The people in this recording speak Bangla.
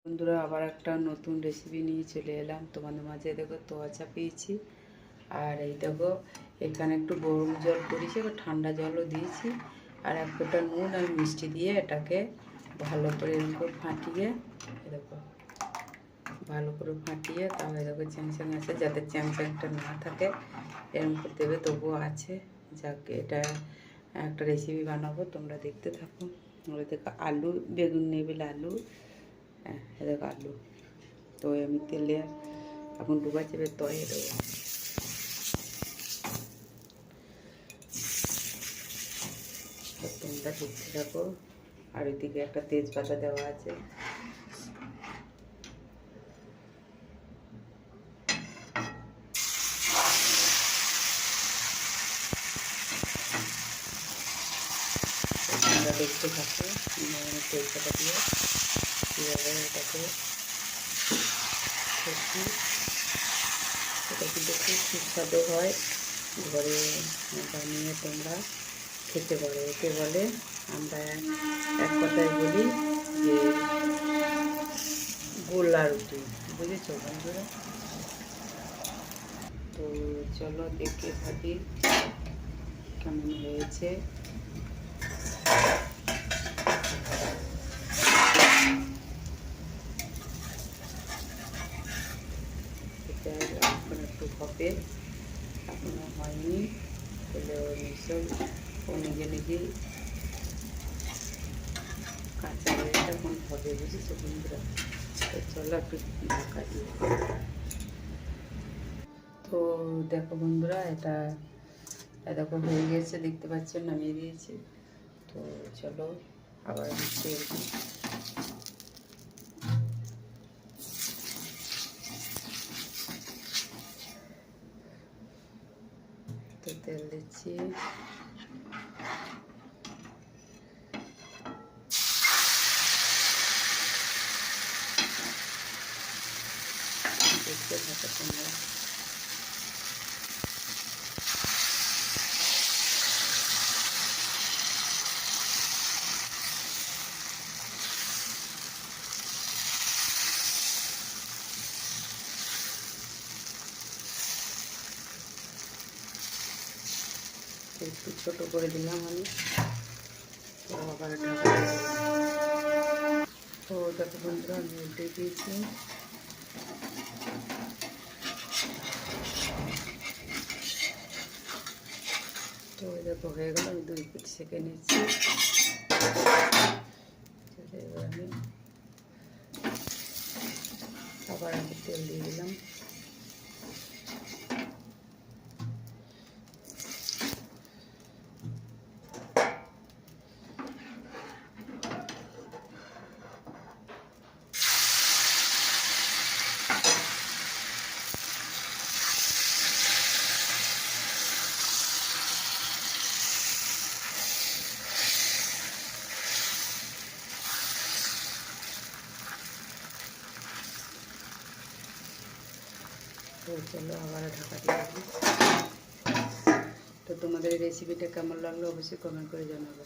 বন্ধুরা আবার একটা নতুন রেসিপি নিয়ে চলে এলাম তোমাদের মাঝে। দেখো তোয়া চা পেয়েছি, আর এই দেখো এখানে একটু গরম জল করেছি, এবার ঠান্ডা জলও দিয়েছি, আর এক ফোঁটা নুন আর মিষ্টি দিয়ে এটাকে ভালো করে এরকম ফাটিয়ে দেখো ভালো করে ফাটিয়ে তাহলে দেখো চ্যাংচ্যাং আছে, যাতে চ্যাংচ্যাংটা না থাকে এরকম করে দেবে। তবুও আছে, যাক এটা একটা রেসিপি বানাবো, তোমরা দেখতে থাকো। দেখো আলু বেগুন নেবে, আলু দেখো আলু তো আমি তেলে এখন ডুবা চেপে তয়ে দেবো। তোমরা দেখতে থাকো। আর ওইদিকে একটা তেজপাতা দেওয়া আছে। তোমরা দেখতে থাকো তেজপাতা দিয়ে কীভাবে এটাকে এটা কিন্তু খুব সুস্বাদু হয়, ঘরে বানিয়ে তোমরা খেতে পারো। একে বলে, আমরা এক কথায় বলি যে গোলা রুটি, বুঝেছো বন্ধুরা? তো চলো দেখে থাকি কেমন হয়েছে। এখন একটু হবে, এখনো হয়নি, তাহলে ওই সব ও নিজে নিজেই কাঁচা হয়ে এখন হবে, বুঝেছো বন্ধুরা? তো চলো একটু ঢাকা দিয়ে। তো দেখো বন্ধুরা, এটা দেখো হয়ে গেছে, দেখতে পাচ্ছেন, নামিয়ে দিয়েছি। তো চলো আবার তেল তেল দিচ্ছি। দেখতে থাকা তোমরা। একটু ছোট করে দিলাম আমি, তো আবার ঢাকা। তো দেখো বন্ধুরা, আমি উল্টে দিয়েছি। তো দেখো হয়ে গেল, আমি 2 পিঠ সেঁকে নিচ্ছি। এবার আমি আবার তেল দিয়ে দিলাম। তো চলো আবার ঢাকা দিয়ে দিই। তো তোমাদের এই রেসিপিটা কেমন লাগলো অবশ্যই কমেন্ট করে জানাবে।